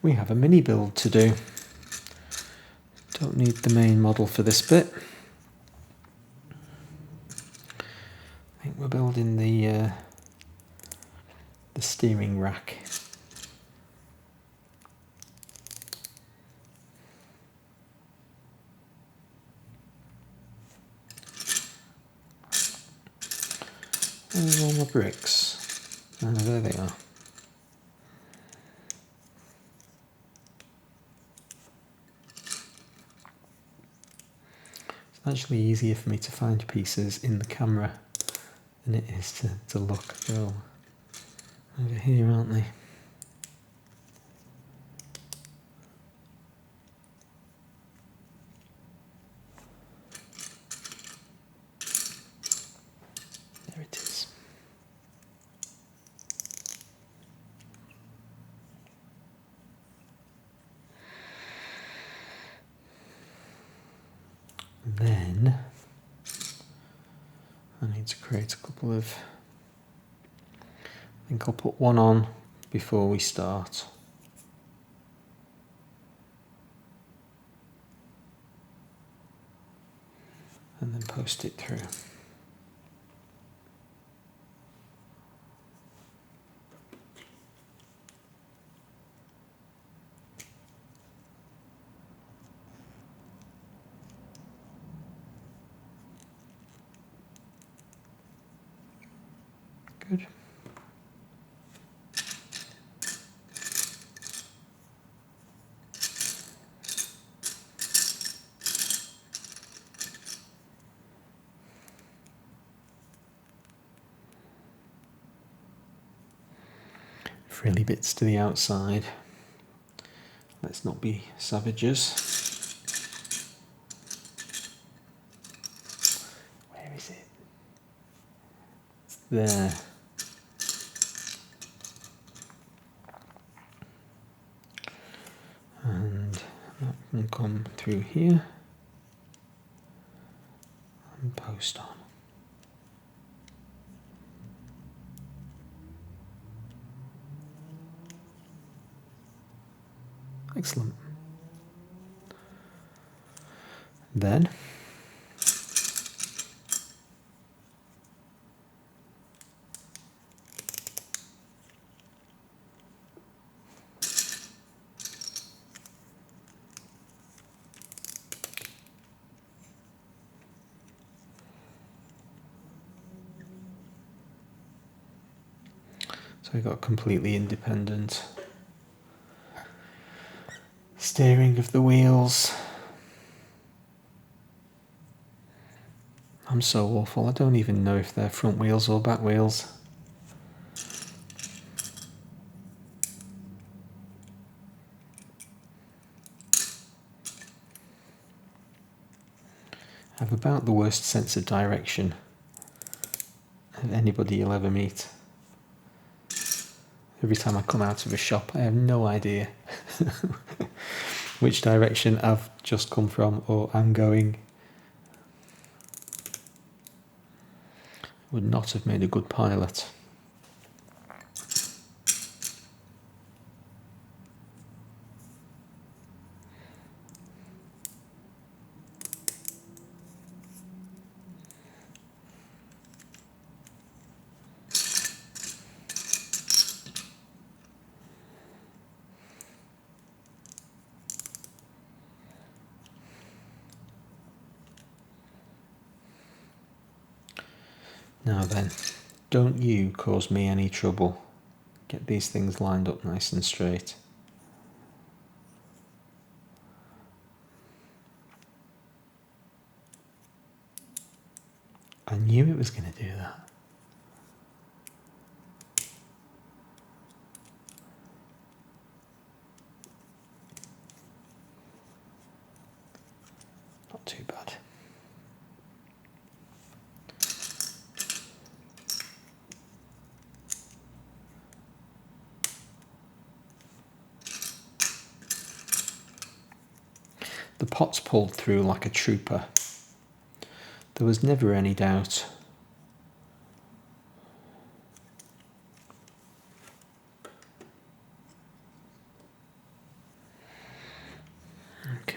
we have a mini build to do. Don't need the main model for this bit. I think we're building the steering rack. Where's all my bricks? Oh, there they are. It's actually easier for me to find pieces in the camera than it is to look. They're all over here, aren't they? There it is. Then I need to create a couple of, I think I'll put one on before we start. And then post it through. Good. Frilly bits to the outside. Let's not be savages. Where is it? It's there. And that can come through here and post on. Excellent. Then so we've got completely independent steering of the wheels. I'm so awful, I don't even know if they're front wheels or back wheels. I have about the worst sense of direction of anybody you'll ever meet. Every time I come out of a shop, I have no idea which direction I've just come from or I'm going. Would not have made a good pilot. Now then, don't you cause me any trouble. Get these things lined up nice and straight. I knew it was going to do that. Not too bad. The pot's pulled through like a trooper. There was never any doubt.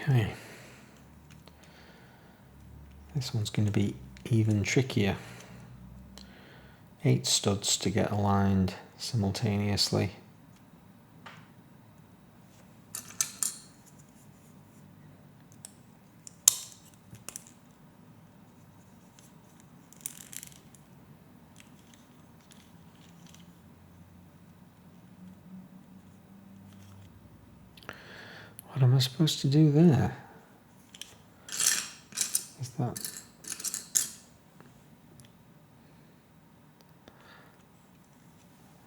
Okay. This one's going to be even trickier. 8 studs to get aligned simultaneously. What am I supposed to do there?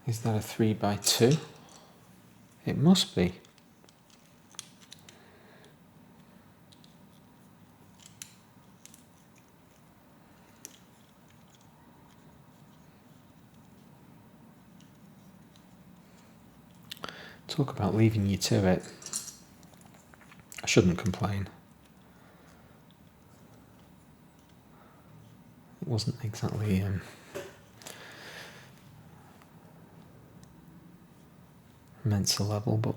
Is that a 3x2? It must be. Talk about leaving you to it. I shouldn't complain. It wasn't exactly Mensa level, but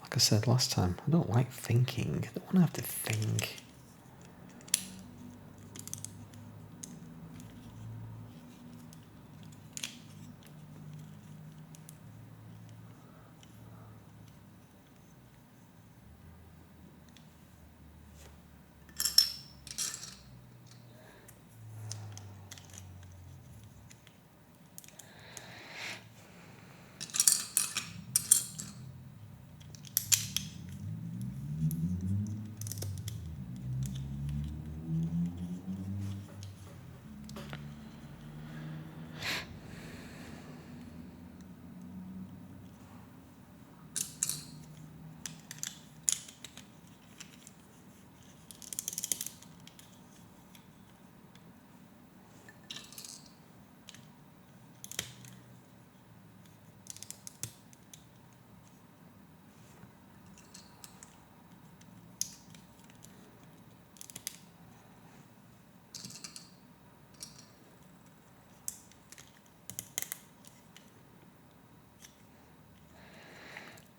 like I said last time, I don't like thinking. I don't want to have to think.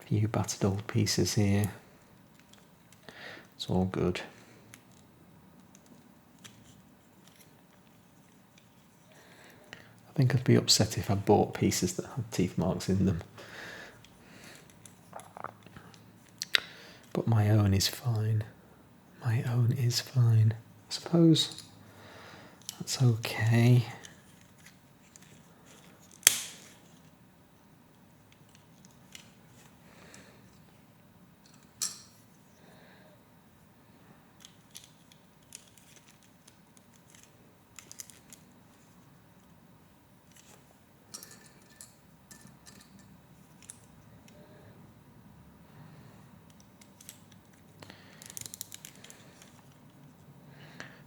Few battered old pieces here. It's all good. I think I'd be upset if I bought pieces that had teeth marks in them. But my own is fine. My own is fine. I suppose that's okay.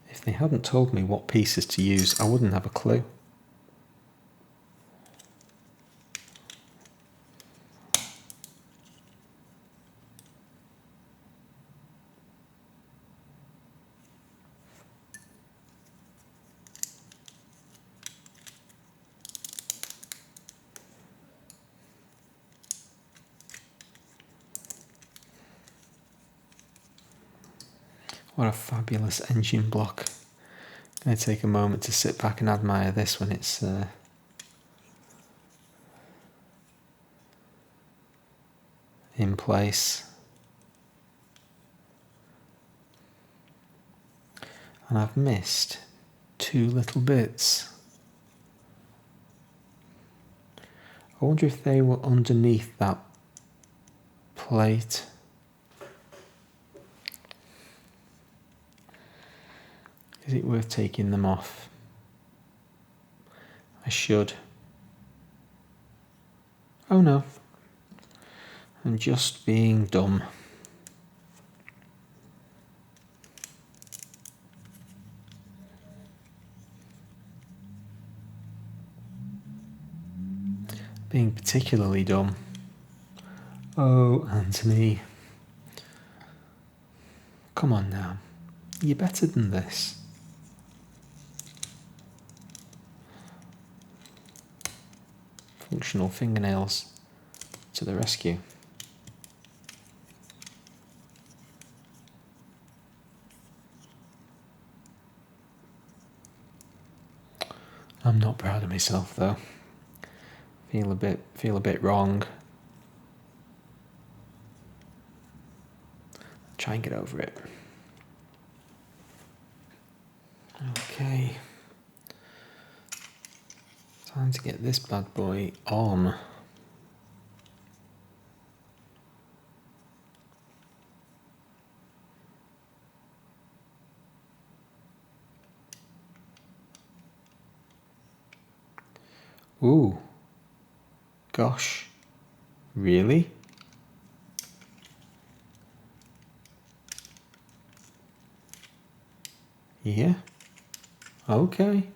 If they hadn't told me what pieces to use, I wouldn't have a clue. What a fabulous engine block. I'm going to take a moment to sit back and admire this when it's in place. And I've missed 2 little bits. I wonder if they were underneath that plate. Is it worth taking them off? I should. Oh no. I'm just being dumb. Being particularly dumb. Oh, Anthony. Come on now. You're better than this. Functional fingernails to the rescue. I'm not proud of myself though. Feel a bit wrong. Try and get over it. Okay. Time to get this bad boy on. Ooh. Gosh. Really? Yeah. Okay.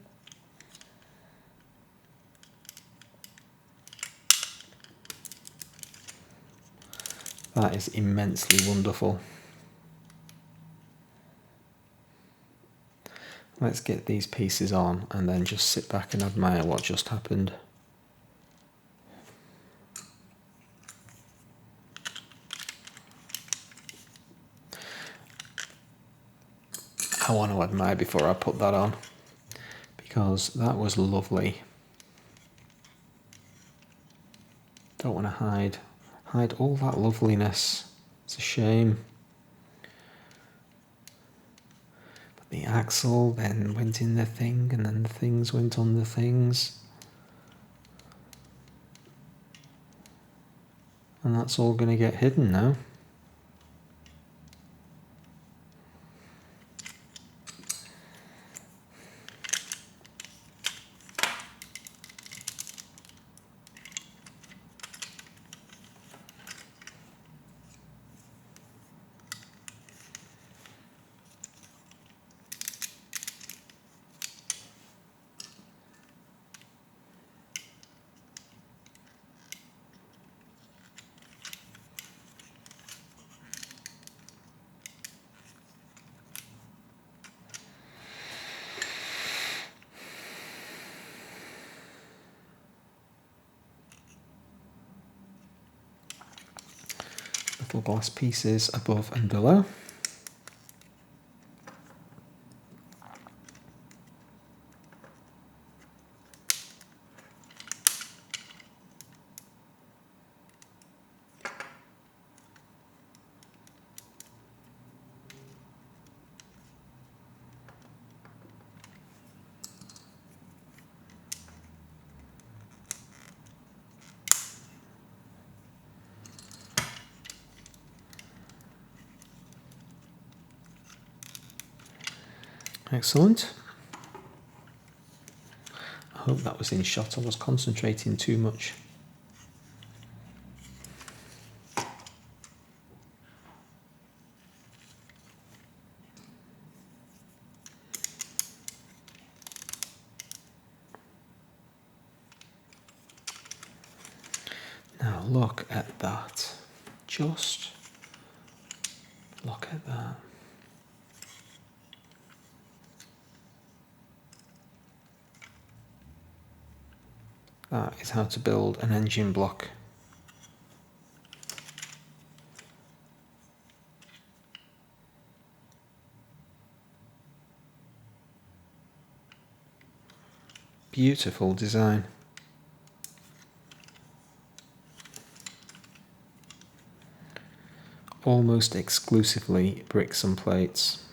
That is immensely wonderful. Let's get these pieces on and then just sit back and admire what just happened. I want to admire before I put that on, because that was lovely. Don't want to hide all that loveliness. It's a shame. But the axle then went in the thing, and then the things went on the things. And that's all going to get hidden now. Little glass pieces above and below. Excellent. I hope that was in shot. I was concentrating too much. Now look at that. Just look at that. That is how to build an engine block. Beautiful design. Almost exclusively bricks and plates.